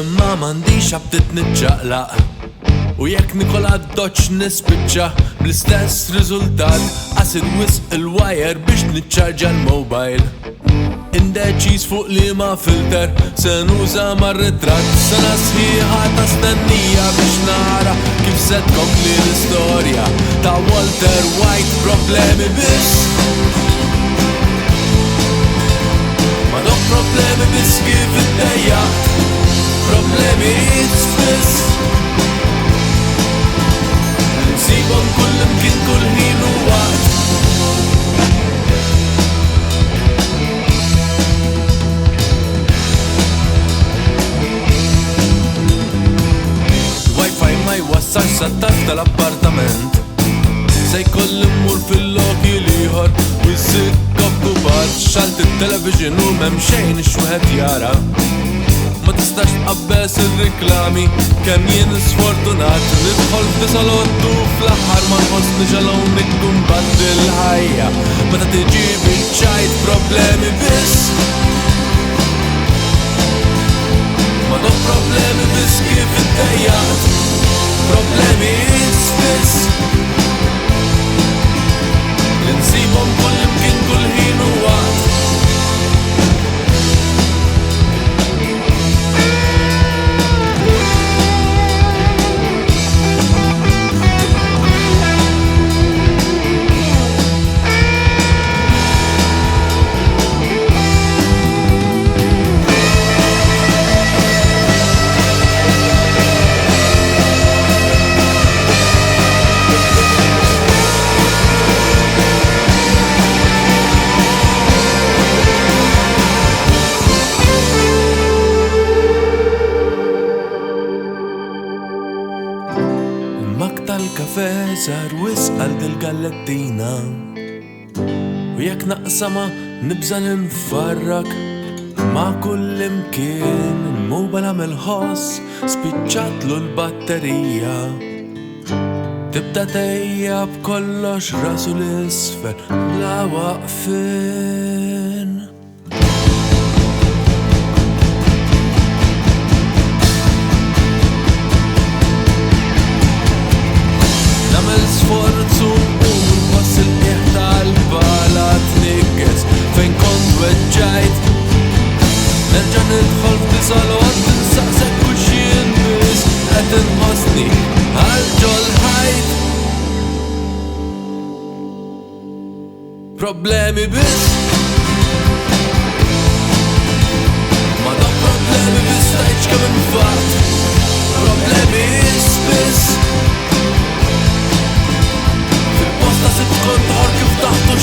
imma m'għandix ħabtit nitċaqlaq u jekk nikol għaddoċ nispiċċa bl-istess riżultat qasid wisq il-wire biex niċċarġa l-mobile. Indeċiż fuq li ma filter se nuża mar-ritratt sena sħiħa ta' stennija biex nara kif se tkompli l-istorja ta' Walter White. Problemi biss, ma dok problemi biss kif iddejjaq, problemi spiss nsibhom kull imkien kull ħin u waqt. Ma jwassax sattat tal-appartament se jkolli mmur fil-loki liħor u jisib koptu bar xalt il-television u m'hemm xejn x'wieħed jara. Ma tistax tqabbes ir-riklami kemm jien sfortunat nidħol f'salottu fl-aħħar ma nħossni ġalon nikkumbatti l-ħajja meta tiġi biċċajt problemi biss. Ma dok problemi biss kif iddejjaqt, problemi spiss li nsibhom kull imkien kull ħin u waqt. Tal-kafe sar wisq għal dil-gallettina u jekk naqsama nibża ninfarrak ma' kull imkien il-mobile għamel ħoss spiċċatlu l-batterija tibda tejjab kollox rasu l-isfel la waqfin. Sforzu u nħoss il-qiegħ tal-bala tnikkes fejn kont weġġajt nerġa' nidħol f'disalot ninsaqsek kull xi nmiss qed inħossni għal-ġol ħajt. Problemi biss, ma dak problemi biss tajċ kemm infart, problemi spiss kont ħor kif taħtu